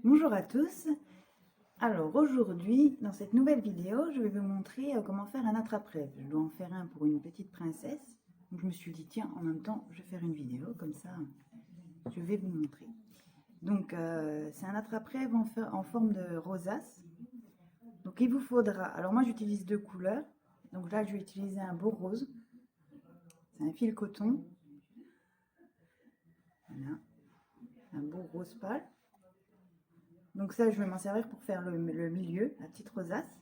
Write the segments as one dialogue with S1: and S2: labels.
S1: Bonjour à tous. Alors aujourd'hui, dans cette nouvelle vidéo, je vais vous montrer comment faire un attrape-rêve. Je dois en faire un pour une petite princesse. Donc je me suis dit, tiens, en même temps, je vais faire une vidéo, comme ça, je vais vous montrer. Donc c'est un attrape-rêve en forme de rosace. Donc il vous faudra, alors moi j'utilise deux couleurs. Donc là, je vais utiliser un beau rose. C'est un fil coton. Voilà, un beau rose pâle. Donc ça, je vais m'en servir pour faire le milieu, la petite rosace.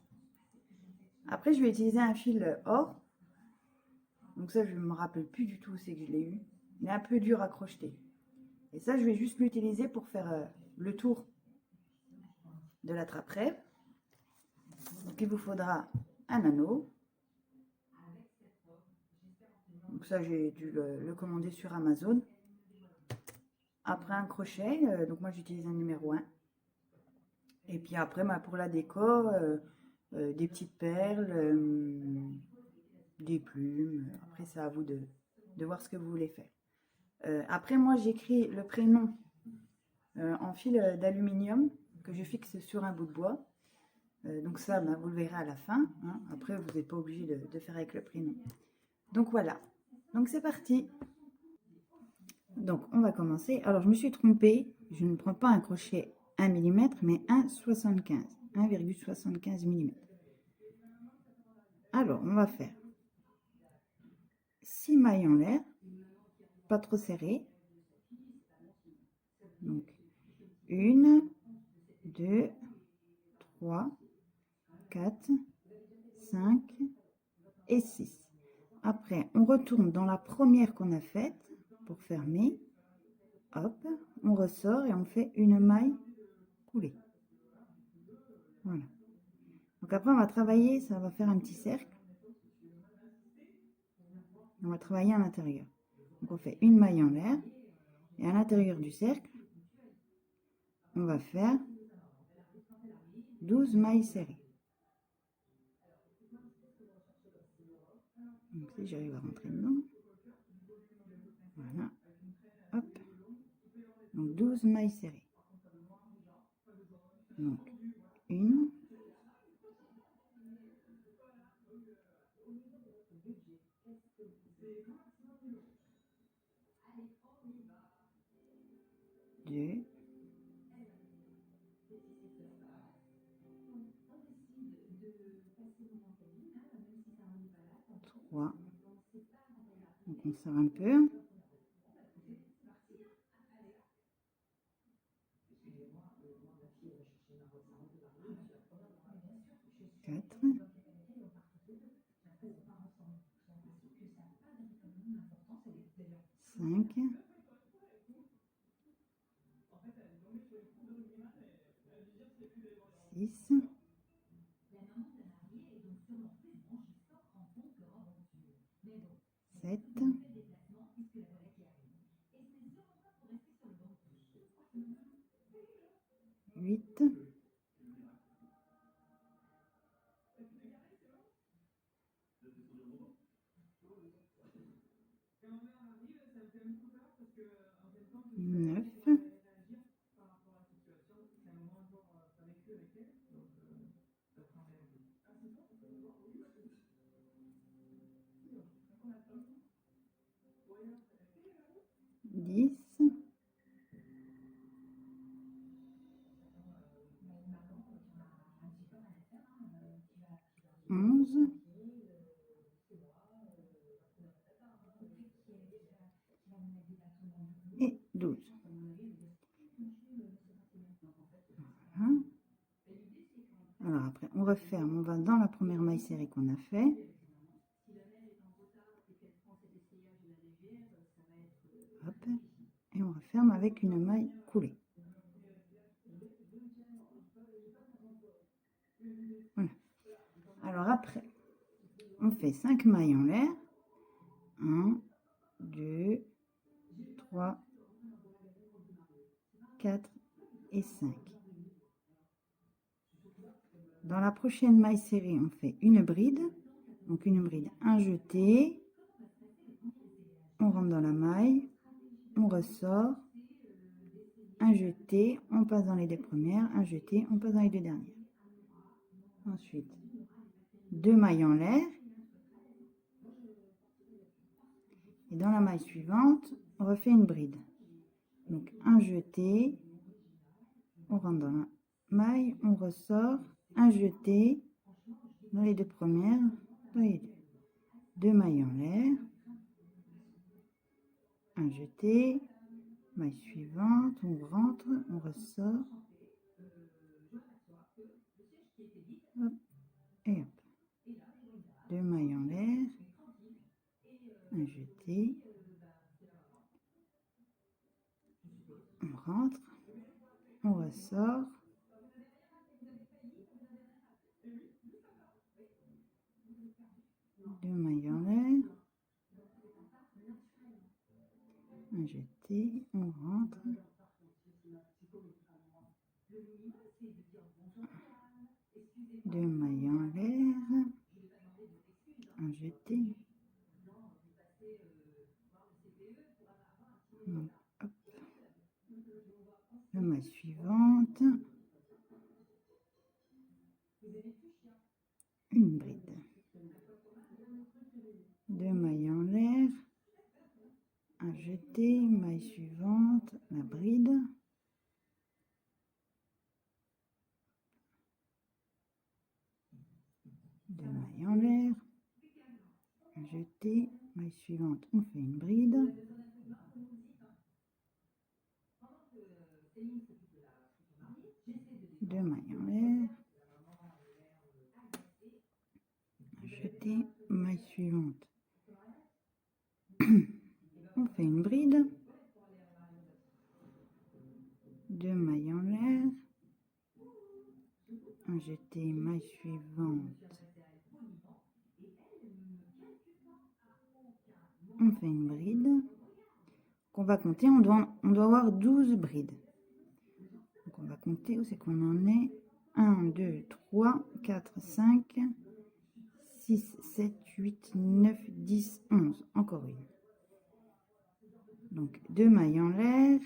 S1: Après, je vais utiliser un fil or. Donc ça, je ne me rappelle plus du tout où c'est que je l'ai eu. Il est un peu dur à crocheter. Et ça, je vais juste l'utiliser pour faire le tour de la trappe-rêve. Donc il vous faudra un anneau. Donc ça, j'ai dû le commander sur Amazon. Après un crochet, donc moi j'utilise un numéro 1. Et puis après, pour la déco, des petites perles, des plumes. Après, c'est à vous de voir ce que vous voulez faire. Après, moi j'écris le prénom en fil d'aluminium que je fixe sur un bout de bois. Donc ça, vous le verrez à la fin. Hein. Après, vous n'êtes pas obligé de faire avec le prénom. Donc voilà. Donc c'est parti. Donc on va commencer. Alors je me suis trompée. Je ne prends pas un crochet 1 mm, mais 1,75 mm. Alors on va faire 6 mailles en l'air, pas trop serrées. Donc 1, 2, 3, 4, 5 et 6. Après, on retourne dans la première qu'on a faite pour fermer. Hop, on ressort et on fait une maille coulée. Voilà. Donc après, on va travailler, ça va faire un petit cercle. On va travailler à l'intérieur. Donc on fait une maille en l'air et à l'intérieur du cercle, on va faire 12 mailles serrées. Donc si j'arrive à rentrer dedans. Voilà. Hop. Donc 12 mailles serrées. Donc une, 2, 3. Donc on serre un peu. 4, 5, 6, 7, 8, 9, 10, 11 et 12. Voilà. Alors après, on referme, on va dans la première maille serrée qu'on a fait. Hop, et on referme avec une maille coulée. Voilà. Alors après, on fait 5 mailles en l'air. 1, 2, 3, 4 et 5. Dans la prochaine maille serrée, on fait une bride. Donc une bride, un jeté. On rentre dans la maille. On ressort. un jeté, on passe dans les deux premières, un jeté, on passe dans les deux dernières. Ensuite, 2 mailles en l'air. Et dans la maille suivante, on refait une bride. Donc un jeté, on rentre dans la maille, on ressort, un jeté dans les deux premières, dans les deux. 2 mailles en l'air, un jeté, maille suivante, on rentre, on ressort, hop, et hop. 2 mailles en l'air, un jeté, on rentre, on ressort, deux mailles en l'air, un jeté, on rentre, deux mailles en l'air, un jeté, donc, hop, la maille suivante, une bride, deux mailles en l'air, un jeté, maille suivante, la bride, deux mailles en l'air, un jeté, maille suivante, on fait une bride, deux mailles en l'air, un jeté, maille suivante, on fait une bride, deux mailles en l'air, un jeté, maille suivante, on fait une bride, qu'on va compter, on doit avoir 12 brides. Donc on va compter où c'est qu'on en est. 1, 2, 3, 4, 5, 6, 7, 8, 9, 10, 11. Encore une. Donc 2 mailles en l'air,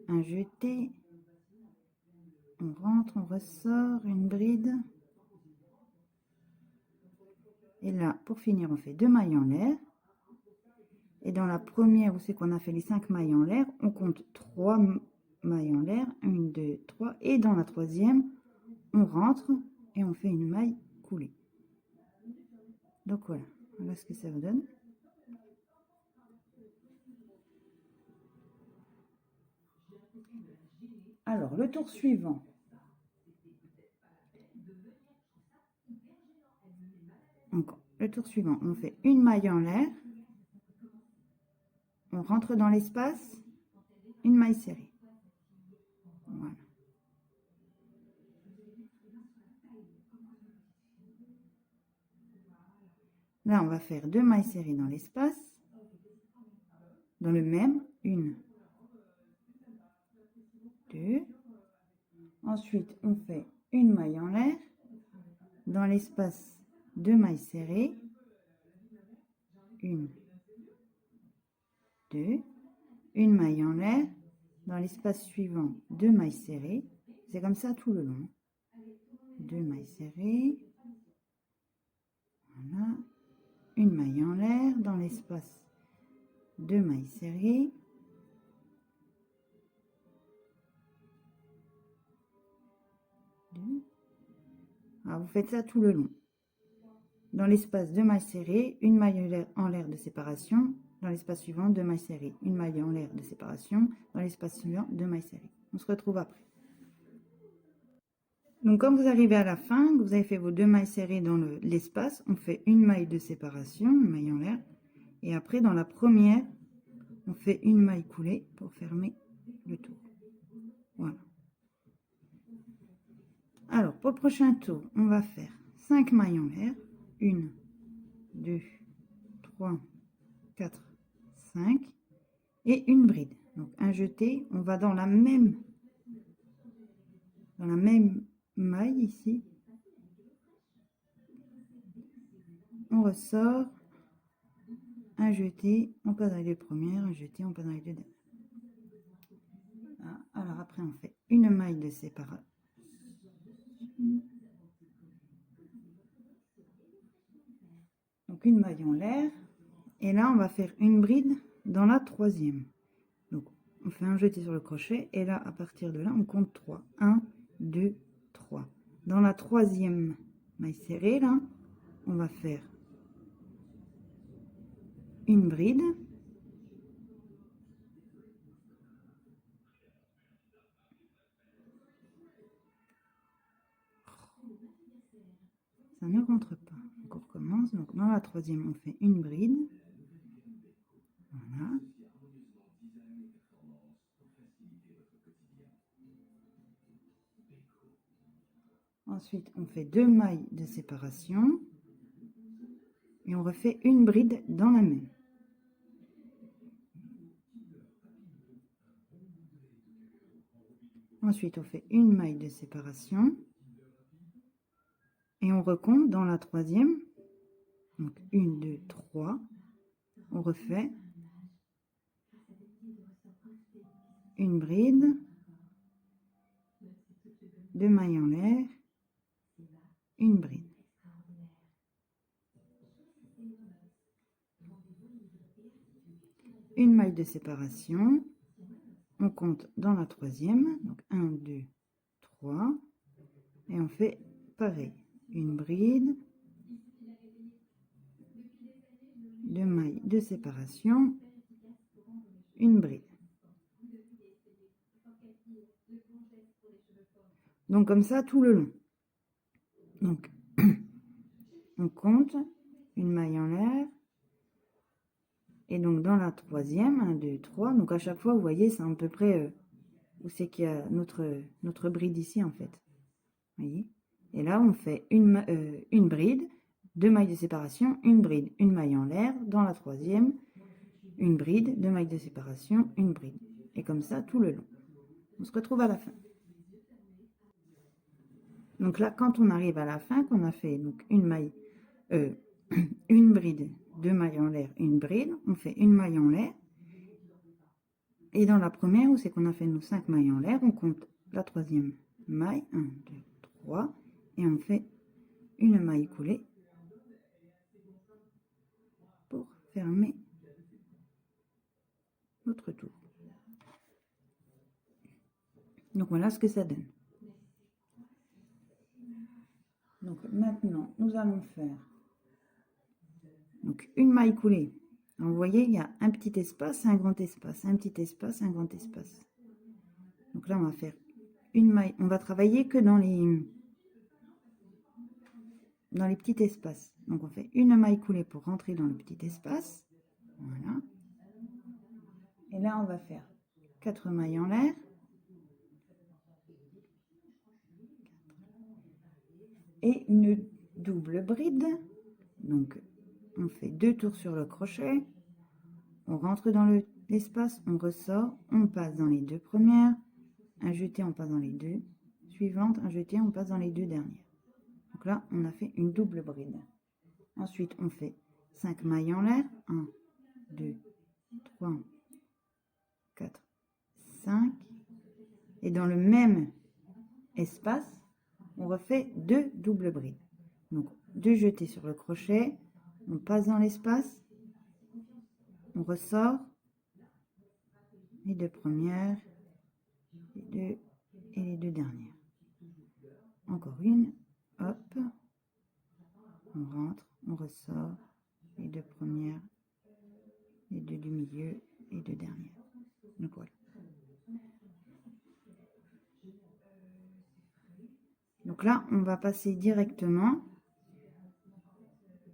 S1: un jeté, on rentre, on ressort, une bride. Et là, pour finir, on fait 2 mailles en l'air. Et dans la première, où c'est qu'on a fait les 5 mailles en l'air, on compte 3 mailles en l'air, 1, 2, 3. Et dans la troisième, on rentre et on fait une maille coulée. Donc voilà, voilà ce que ça vous donne. Alors, le tour suivant. Donc, le tour suivant, on fait une maille en l'air, on rentre dans l'espace, une maille serrée. Voilà. Là, on va faire 2 mailles serrées dans l'espace, dans le même, 1, 2. Ensuite, on fait une maille en l'air, dans l'espace, 2 mailles serrées, 1, 2, une maille en l'air, dans l'espace suivant, 2 mailles serrées. C'est comme ça tout le long. 2 mailles serrées, voilà, une maille en l'air, dans l'espace, 2 mailles serrées, alors vous faites ça tout le long. Dans l'espace, 2 mailles serrées, une maille en l'air de séparation, dans l'espace suivant, 2 mailles serrées, une maille en l'air de séparation, dans l'espace suivant, 2 mailles serrées. On se retrouve après. Donc quand vous arrivez à la fin, que vous avez fait vos 2 mailles serrées dans l'espace, on fait une maille de séparation, une maille en l'air, et après dans la première, on fait une maille coulée pour fermer le tour. Voilà. Alors pour le prochain tour, on va faire 5 mailles en l'air, 1, 2, 3, 4, 5, et une bride. Donc un jeté, on va dans la même maille ici, on ressort, un jeté, on passe dans les deux premières, un jeté, on passe dans les deux dernières. Alors après, on fait une maille de séparation. Donc une maille en l'air. Et là, on va faire une bride dans la troisième. Donc, on fait un jeté sur le crochet. Et là, à partir de là, on compte 3. 1, 2, 3. Dans la troisième maille serrée, là, on va faire une bride. Ça ne rentre pas. Donc on recommence. Donc dans la troisième, on fait une bride. Voilà. Ensuite, on fait 2 mailles de séparation. Et on refait une bride dans la même. Ensuite, on fait une maille de séparation. Et on recompte dans la troisième. Donc 1, 2, 3. On refait une bride, 2 mailles en l'air, une bride. Une maille de séparation. On compte dans la troisième. Donc 1, 2, 3. Et on fait pareil. Une bride, 2 mailles de séparation, une bride. Donc comme ça tout le long. Donc on compte une maille en l'air. Et donc dans la troisième, 1, 2, 3. Donc à chaque fois, vous voyez, c'est à peu près où c'est qu'il y a notre bride ici en fait. Vous voyez. Et là, on fait une bride, 2 mailles de séparation, une bride, une maille en l'air. Dans la troisième, une bride, 2 mailles de séparation, une bride. Et comme ça tout le long. On se retrouve à la fin. Donc là, quand on arrive à la fin, qu'on a fait donc une maille, une bride, 2 mailles en l'air, une bride, on fait une maille en l'air. Et dans la première, où c'est qu'on a fait nos 5 mailles en l'air, on compte la troisième maille, 1, 2, 3, et on fait une maille coulée pour fermer notre tour. Donc voilà ce que ça donne. Donc maintenant, nous allons faire donc une maille coulée. Donc, vous voyez, il y a un petit espace, un grand espace, un petit espace, un grand espace. Donc là, on va faire une maille. On va travailler que dans les petits espaces. Donc on fait une maille coulée pour rentrer dans le petit espace. Voilà. Et là, on va faire 4 mailles en l'air. Et une double bride. Donc on fait 2 tours sur le crochet. On rentre dans l'espace, on ressort, on passe dans les 2 premières. Un jeté, on passe dans les 2 suivantes. Un jeté, on passe dans les 2 dernières. Donc là, on a fait une double bride. Ensuite, on fait 5 mailles en l'air. 1, 2, 3, 4, 5. Et dans le même espace, on refait 2 doubles brides. Donc, 2 jetés sur le crochet. On passe dans l'espace. On ressort. Les 2 premières. Les 2 dernières. Encore une. Hop. On rentre. On ressort. Les 2 premières. Les 2 du milieu. Les 2 dernières. Donc voilà. Donc là, on va passer directement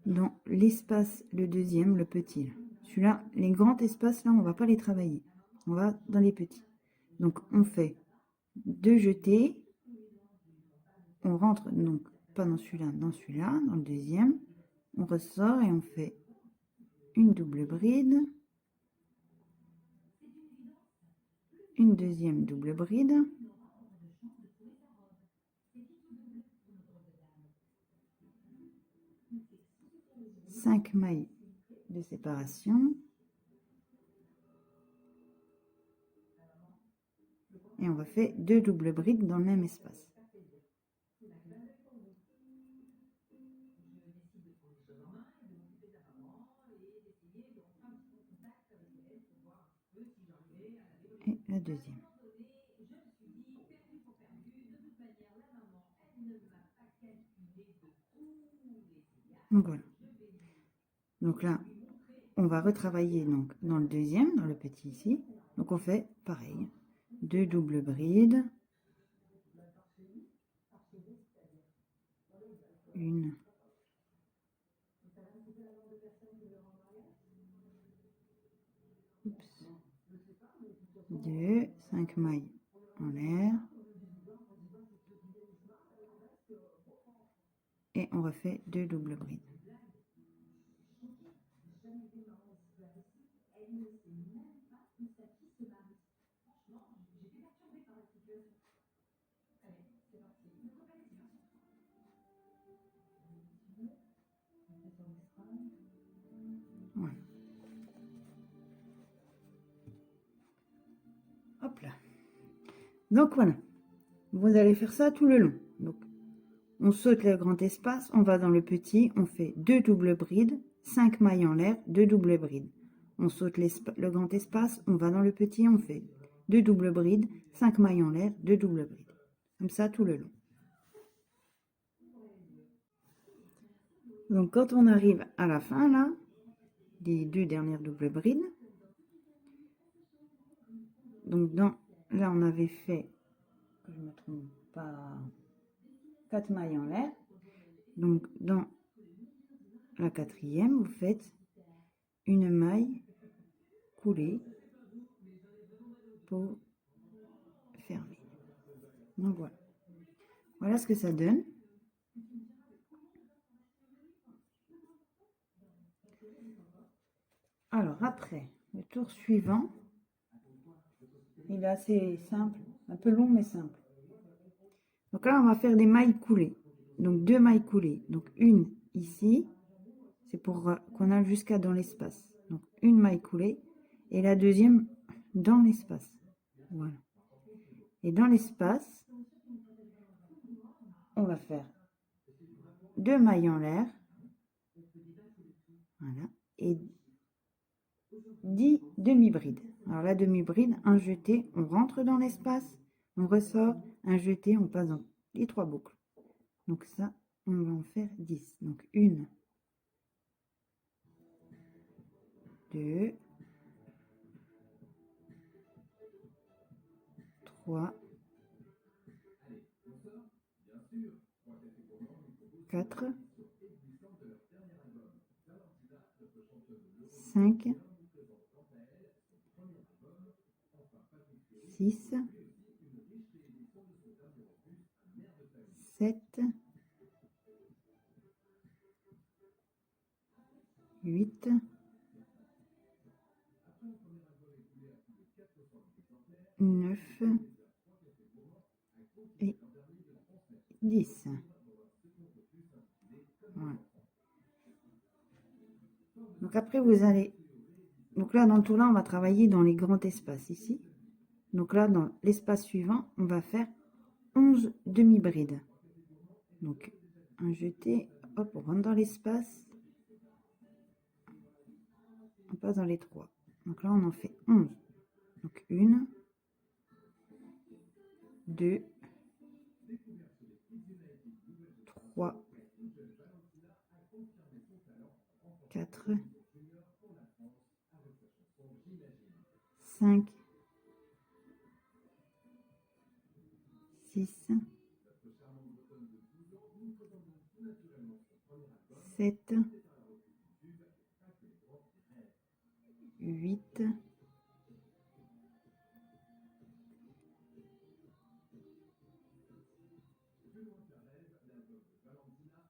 S1: dans l'espace, le deuxième, le petit. Celui-là, les grands espaces, là, on va pas les travailler. On va dans les petits. Donc, on fait 2 jetés. On rentre, donc, pas dans celui-là, dans le deuxième. On ressort et on fait une double bride. Une deuxième double bride. Cinq mailles de séparation. et on refait 2 doubles brides dans le même espace. Et la deuxième. Donc voilà. Donc là, on va retravailler donc dans le deuxième, dans le petit ici. Donc on fait pareil, 2 doubles brides, une, 2, 5 mailles en l'air, et on refait 2 doubles brides. Voilà. Hop là. Donc voilà. Vous allez faire ça tout le long. Donc, on saute le grand espace, on va dans le petit, on fait 2 doubles brides, 5 mailles en l'air, 2 doubles brides. On saute le grand espace, on va dans le petit, on fait 2 doubles brides, 5 mailles en l'air, 2 doubles brides. Comme ça tout le long. Donc quand on arrive à la fin là, des 2 dernières doubles brides, donc là on avait fait, que je ne me trompe pas, 4 mailles en l'air. Donc dans la quatrième, vous faites une maille coulée pour fermer. Donc voilà. Voilà ce que ça donne. Alors après, le tour suivant, il est assez simple, un peu long mais simple. Donc là, on va faire des mailles coulées. Donc 2 mailles coulées. Donc une ici, c'est pour qu'on aille jusqu'à dans l'espace. Donc une maille coulée et la deuxième dans l'espace. Voilà. Et dans l'espace, on va faire 2 mailles en l'air. Voilà. Et 10 demi-brides. Alors la demi-bride, un jeté, on rentre dans l'espace, on ressort, un jeté, on passe dans les 3 boucles. Donc ça, on va en faire 10. Donc 1, 2, 3, 4, 5, 6, 7, 8, 9 et 10. Voilà. Donc après, vous allez... Donc là, dans le tour là, on va travailler dans les grands espaces ici. Donc là, dans l'espace suivant, on va faire 11 demi-brides. Donc, un jeté, hop, on rentre dans l'espace. On passe dans les 3. Donc là, on en fait 11. Donc 1, 2, 3, 4, 5, 6, 7, 8,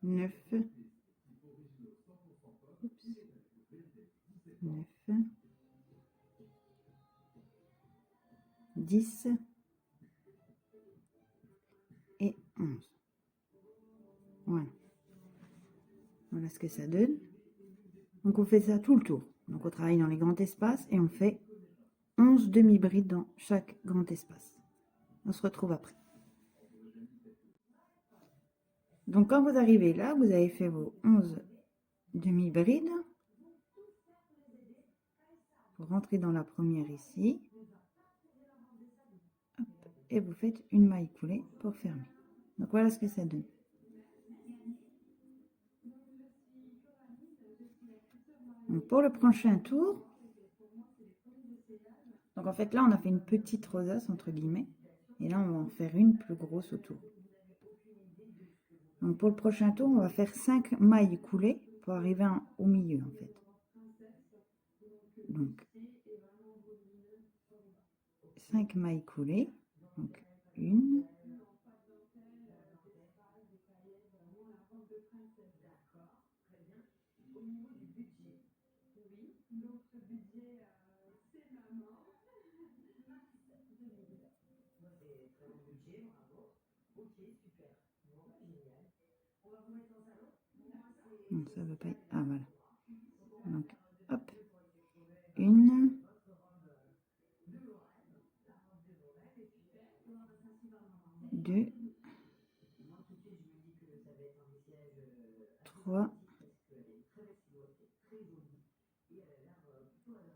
S1: 9, 10 et 11. Voilà. Voilà ce que ça donne. Donc on fait ça tout le tour. Donc on travaille dans les grands espaces et on fait 11 demi-brides dans chaque grand espace. On se retrouve après. Donc quand vous arrivez là, vous avez fait vos 11 demi-brides. Vous rentrez dans la première ici. Hop, et vous faites une maille coulée pour fermer. Donc voilà ce que ça donne. Donc pour le prochain tour, donc en fait là on a fait une petite rosace entre guillemets. Et là on va en faire une plus grosse autour. Donc pour le prochain tour, on va faire 5 mailles coulées pour arriver au milieu en fait. Donc 5 mailles coulées. Donc une, non, ça veut pas être... Ah voilà. Donc hop, une, deux, 3,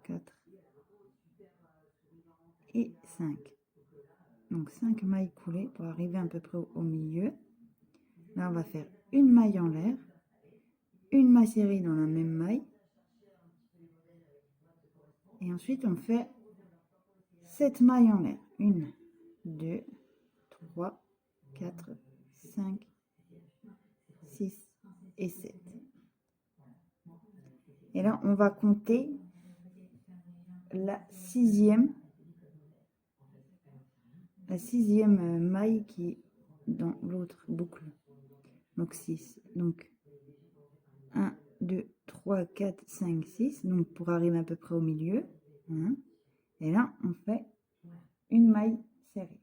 S1: 4 et 5. Donc 5 mailles coulées pour arriver à peu près au milieu. Là, on va faire une maille en l'air, une maille serrée dans la même maille. Et ensuite, on fait 7 mailles en l'air. 1, 2, 3, 4, 5, 6 et 7. Et là, on va compter la sixième maille qui est dans l'autre boucle. Donc 6. Donc 1, 2, 3, 4, 5, 6. Donc pour arriver à peu près au milieu. Hein. Et là, on fait une maille serrée.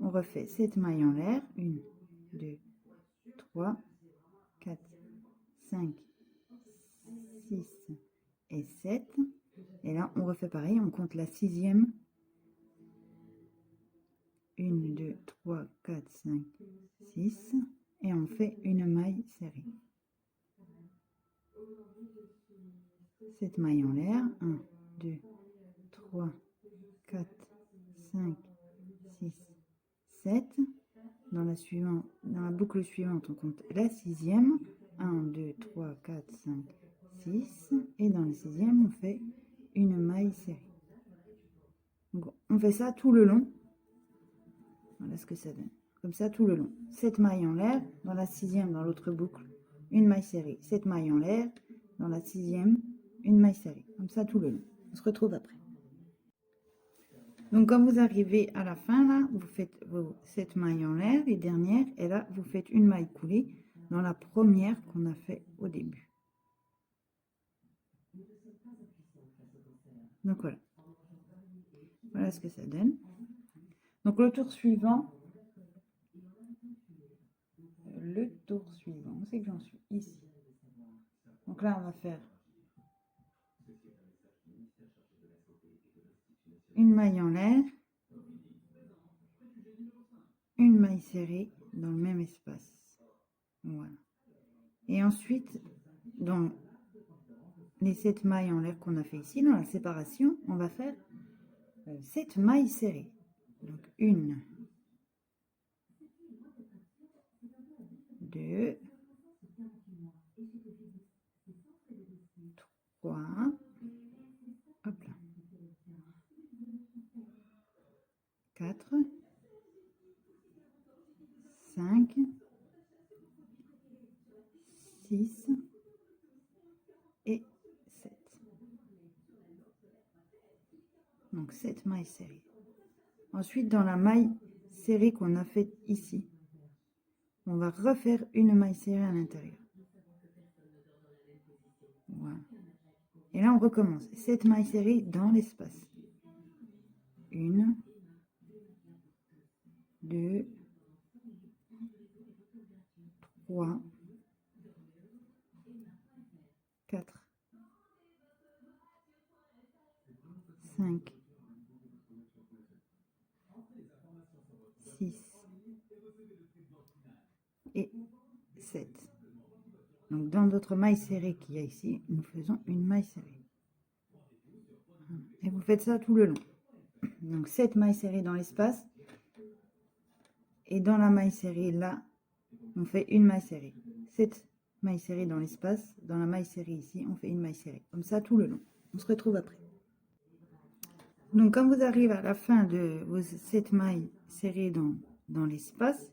S1: On refait 7 mailles en l'air. 1, 2, 3, 4, 5, 6 et 7. Et là, on refait pareil. On compte la sixième. 1, 2, 3, 4, 5, 6. Et on fait une maille serrée. 7 mailles en l'air. 1, 2, 3, 4, 5, 6, 7. Dans la boucle suivante, on compte la sixième. 1, 2, 3, 4, 5, 6. Et dans la sixième, on fait une maille serrée. Donc, on fait ça tout le long. Voilà ce que ça donne. Comme ça tout le long. 7 mailles en l'air. Dans la sixième, dans l'autre boucle, une maille serrée. 7 mailles en l'air. Dans la sixième, une maille serrée. Comme ça tout le long. On se retrouve après. Donc, quand vous arrivez à la fin, là, vous faites vos 7 mailles en l'air, les dernières, et là, vous faites une maille coulée dans la première qu'on a fait au début. Donc, voilà. Voilà ce que ça donne. Donc, le tour suivant, c'est que j'en suis ici. Donc là, on va faire une maille en l'air, une maille serrée dans le même espace. Voilà. Et ensuite, dans les 7 mailles en l'air qu'on a fait ici, dans la séparation, on va faire 7 mailles serrées. Donc 1, 2, 3, hop là, 4, 5, 6 et 7. Donc 7 mailles serrées. Ensuite, dans la maille serrée qu'on a faite ici, on va refaire une maille serrée à l'intérieur. Voilà. Et là, on recommence. 7 mailles serrées dans l'espace. 1, 2, 3, 4, 5, 6 et 7. Donc dans notre maille serrée qu'il y a ici, nous faisons une maille serrée. Et vous faites ça tout le long. Donc 7 mailles serrées dans l'espace. Et dans la maille serrée, là, on fait une maille serrée. 7 mailles serrées dans l'espace. Dans la maille serrée ici, on fait une maille serrée. Comme ça tout le long. On se retrouve après. Donc quand vous arrivez à la fin de vos 7 mailles serrées dans l'espace,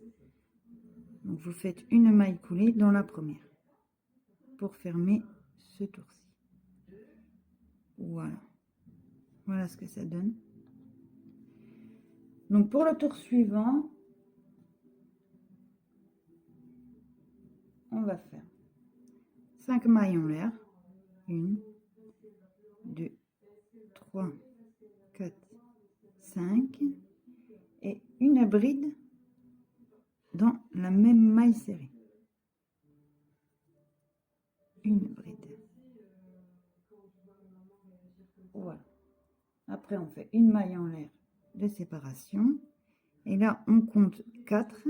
S1: vous faites une maille coulée dans la première pour fermer ce tour-ci. Voilà. Voilà ce que ça donne. Donc pour le tour suivant, on va faire 5 mailles en l'air. 1, 2, 3, 4, 5. Et une bride dans la même maille serrée. Une bride. Voilà. Après, on fait une maille en l'air de séparation. Et là, on compte 4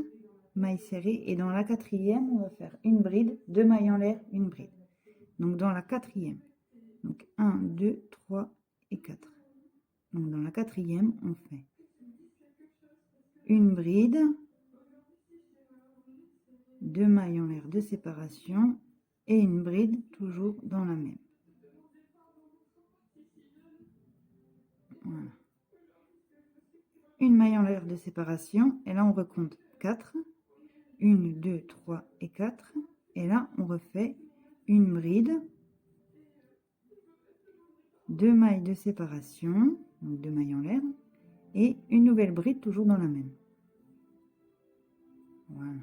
S1: mailles serrées. Et dans la quatrième, on va faire une bride, 2 mailles en l'air, une bride. Donc, dans la quatrième. Donc, 1, 2, 3 et 4. Donc, dans la quatrième, on fait une bride, 2 mailles en l'air de séparation et une bride toujours dans la même. Voilà. Une maille en l'air de séparation et là on recompte 4. 1, 2, 3 et 4. Et là on refait une bride, 2 mailles de séparation, donc 2 mailles en l'air, et une nouvelle bride toujours dans la même. Voilà.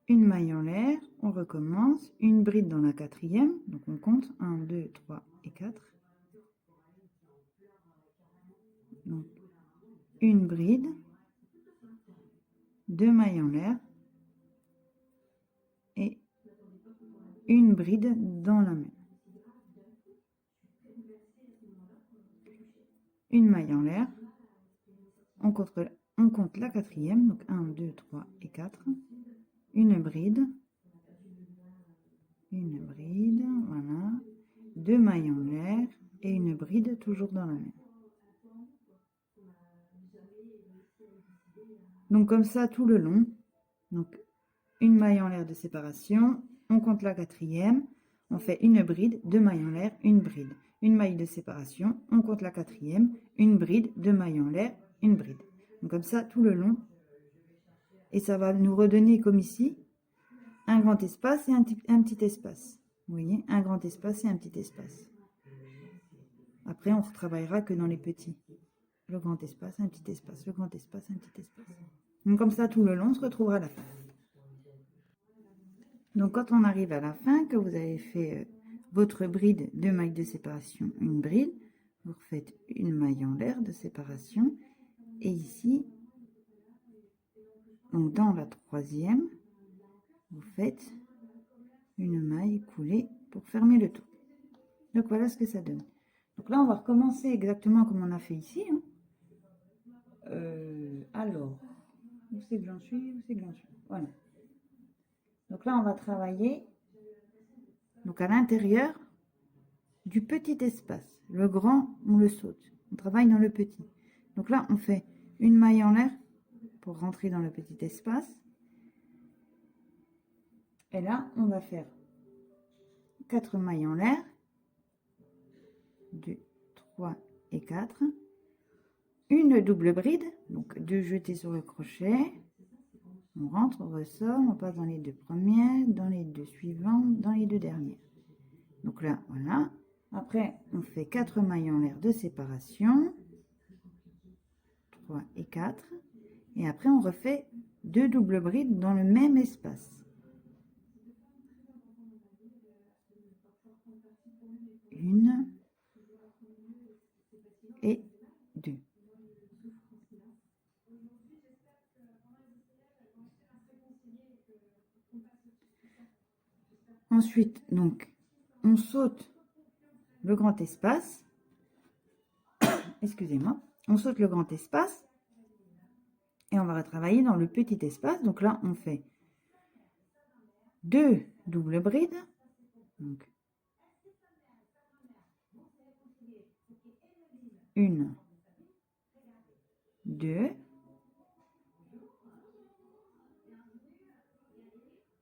S1: Une maille en l'air, on recommence, une bride dans la quatrième, donc on compte 1, 2, 3 et 4. Donc une bride, 2 mailles en l'air et une bride dans la même. Une maille en l'air, on compte la quatrième, donc 1, 2, 3 et 4. Une bride, voilà, 2 mailles en l'air et une bride toujours dans la même. Donc comme ça tout le long. Donc une maille en l'air de séparation, on compte la quatrième, on fait une bride, 2 mailles en l'air, une bride. Une maille de séparation, on compte la quatrième, une bride, 2 mailles en l'air, une bride. Donc comme ça tout le long. Et ça va nous redonner comme ici un grand espace et un petit espace. Vous voyez, un grand espace et un petit espace. Après, on ne retravaillera que dans les petits. Le grand espace, un petit espace, le grand espace, un petit espace. Donc comme ça tout le long, on se retrouvera à la fin. Donc quand on arrive à la fin, que vous avez fait votre bride, 2 mailles de séparation, une bride, vous refaites une maille en l'air de séparation. Et ici, donc dans la troisième, vous faites une maille coulée pour fermer le tour. Donc voilà ce que ça donne. Donc là, on va recommencer exactement comme on a fait ici. Alors, où c'est que j'en suis? Voilà. Donc là, on va travailler donc à l'intérieur du petit espace. Le grand, on le saute. On travaille dans le petit. Donc là, on fait une maille en l'air pour rentrer dans le petit espace. Et là, on va faire 4 mailles en l'air. 2, 3 et 4. Une double bride, donc 2 jetés sur le crochet. On rentre, on ressort, on passe dans les 2 premières, dans les 2 suivantes, dans les 2 dernières. Donc là, voilà. Après, on fait 4 mailles en l'air de séparation. 3 et 4. Et après, on refait 2 doubles brides dans le même espace. Une et 2. Ensuite, donc, on saute le grand espace. excusez-moi, on saute le grand espace et on va retravailler dans le petit espace. Donc là, on fait 2 doubles brides. Donc, 1, 2.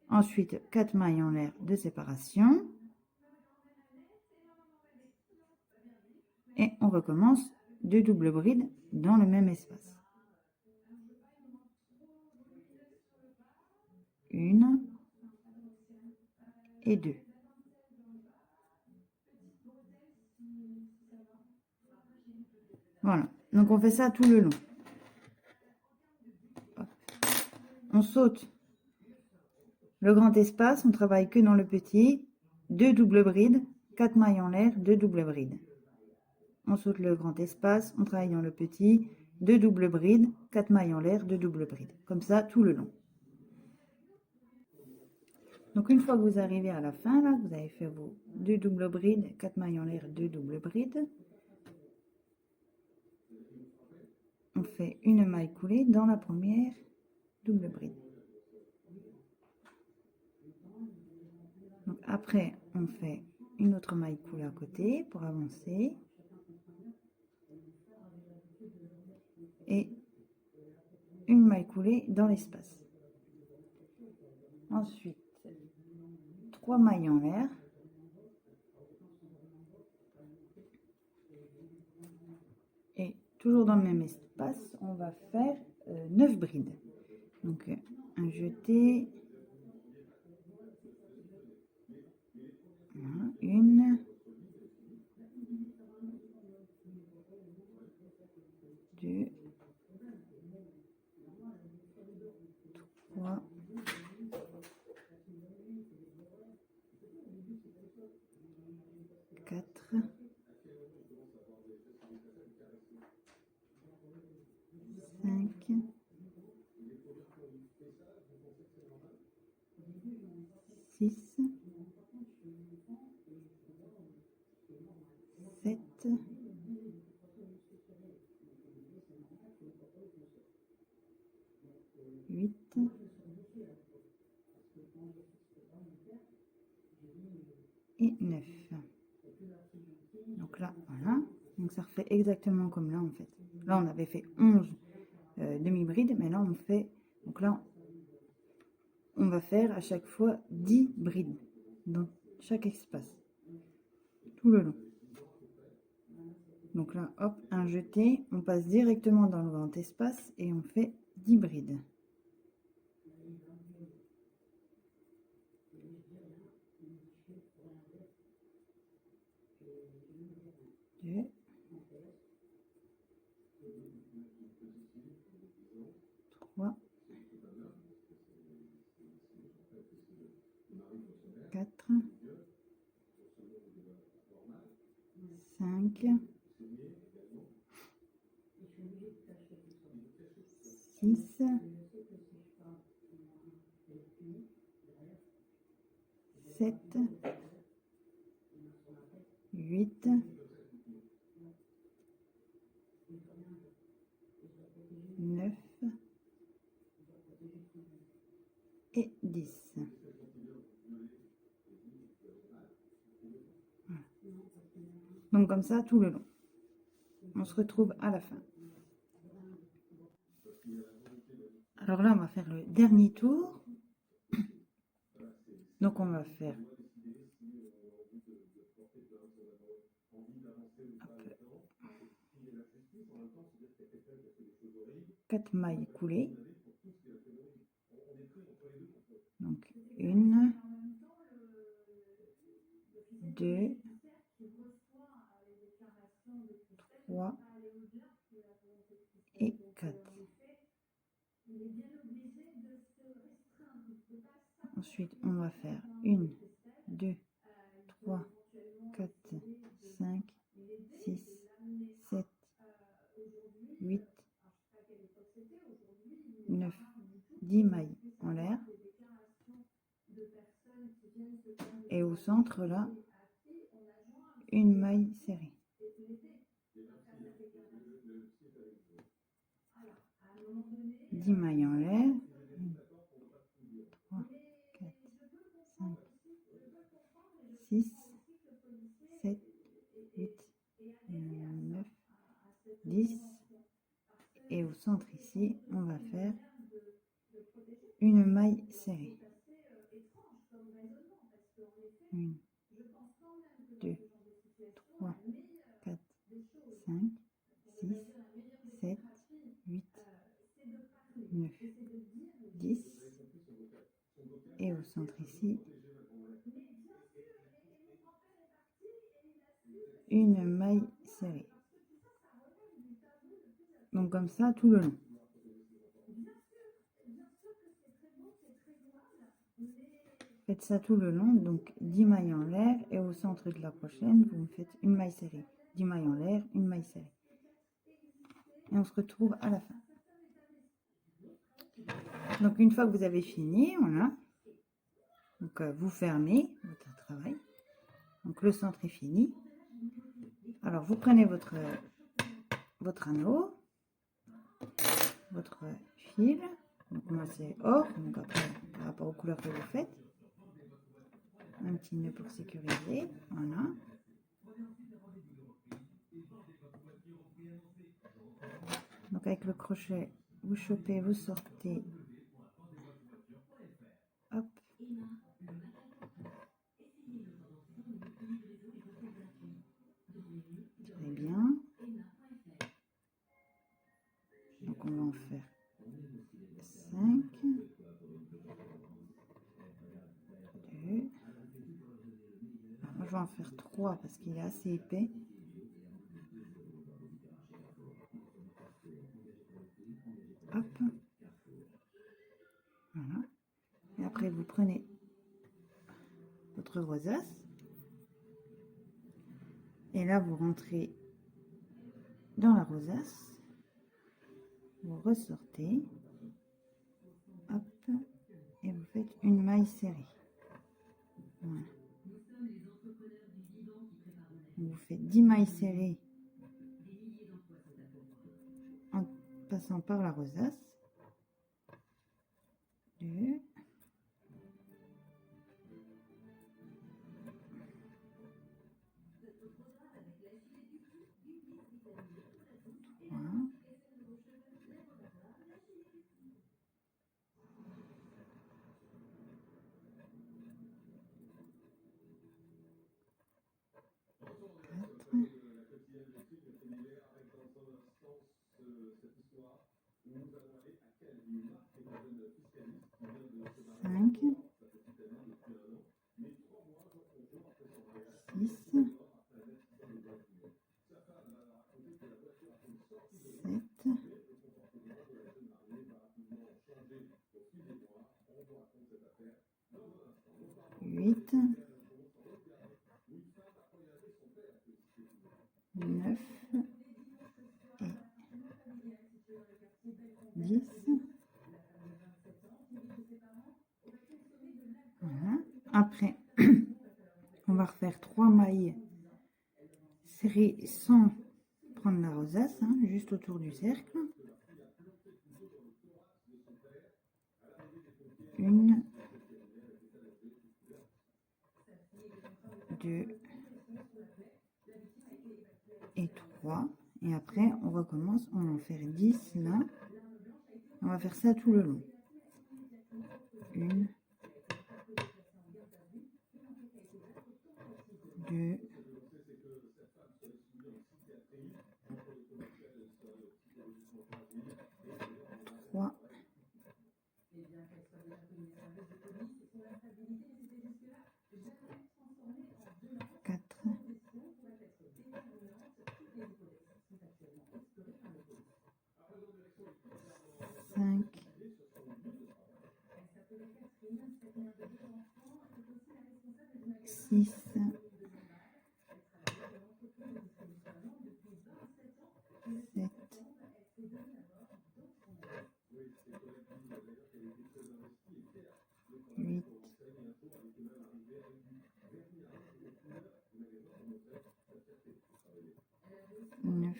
S1: Ensuite, 4 mailles en l'air de séparation. Et on recommence 2 doubles brides dans le même espace. 1 et 2. Voilà, donc on fait ça tout le long. Hop. On saute le grand espace, on travaille que dans le petit, 2 doubles brides, 4 mailles en l'air, 2 doubles brides. On saute le grand espace, on travaille dans le petit, 2 doubles brides, 4 mailles en l'air, 2 doubles brides. Comme ça tout le long. Donc une fois que vous arrivez à la fin, là, vous avez fait vos 2 doubles brides, 4 mailles en l'air, 2 doubles brides. On fait une maille coulée dans la première double bride. Donc après, on fait une autre maille coulée à côté pour avancer. Et une maille coulée dans l'espace. Ensuite, 3 mailles en l'air. Et toujours dans le même espace, on va faire 9 brides. Donc un jeté, voilà, 1, 2, 3, 4, 5, 6, 7, 8, et 9. Donc là, voilà. Donc ça refait exactement comme là en fait. Là, on avait fait 11 demi-brides, mais là, on fait... Donc là, on va faire à chaque fois 10 brides dans chaque espace, tout le long. Donc là, hop, un jeté, on passe directement dans le grand espace et on fait 10 brides. 2, 3, 4, 5, 6, 7, 8, 9 et 10. Voilà. Donc comme ça tout le long. On se retrouve à la fin. Alors là, on va faire le dernier tour. Donc on va faire 4 mailles coulées. Donc 1, 2, 3 et 4. Ensuite, on va faire 1, 2, 3, 4, 5, 6, 7, 8, 9, 10 mailles en l'air. Et au centre, là, une maille serrée. 10 mailles en l'air, 3, 4, 5, 6, 7, 8, 9, 10, et au centre ici, on va faire une maille serrée. 1, 2, 3, 4, 5, 6, 7, 8, 9, 10, et au centre ici, une maille serrée. Donc comme ça tout le long. Faites ça tout le long, donc 10 mailles en l'air, et au centre de la prochaine, vous me faites une maille serrée. 10 mailles en l'air, une maille serrée. Et on se retrouve à la fin. Donc une fois que vous avez fini, voilà. Donc vous fermez votre travail. Donc le centre est fini. Alors vous prenez votre anneau, votre fil. Donc moi c'est or, donc après par rapport aux couleurs que vous faites. Un petit nœud pour sécuriser, voilà. Donc avec le crochet, vous chopez, vous sortez. Hop. Très bien. Donc on va en faire 5. 2. Moi je vais en faire 3 parce qu'il est assez épais. Hop. Voilà. Et après vous prenez votre rosace. Et là vous rentrez dans la rosace. Vous ressortez. Hop. Et vous faites une maille serrée. Voilà. Vous faites 10 mailles serrées en passant par la rosace. 2. 3. 5, 6, 7, 8, 9 et 10. Voilà. Après, on va refaire 3 mailles serrées sans prendre la rosace, hein, juste autour du cercle. 1, 2 et 3. Et après, on recommence, on va en faire 10 là. On va faire ça tout le long. 1, 2, 3, 4, 5, 6, 7, 8, 9,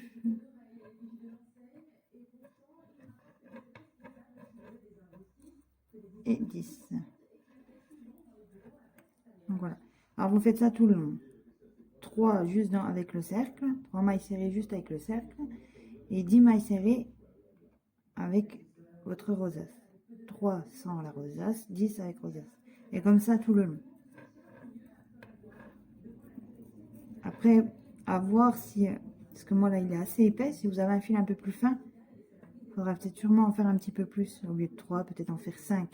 S1: Donc voilà. Alors vous faites ça tout le long. 3 juste avec le cercle, 3 mailles serrées juste avec le cercle, et 10 mailles serrées avec votre rosace. 3 sans la rosace, 10 avec rosace. Et comme ça tout le long. Après, à voir si... Parce que moi là, il est assez épais. Si vous avez un fil un peu plus fin, il faudra peut-être sûrement en faire un petit peu plus. Au lieu de 3, peut-être en faire 5.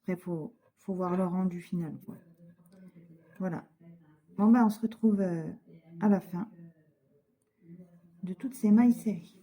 S1: Après, faut voir le rendu final, quoi. Voilà. Bon, ben, on se retrouve à la fin de toutes ces mailles serrées.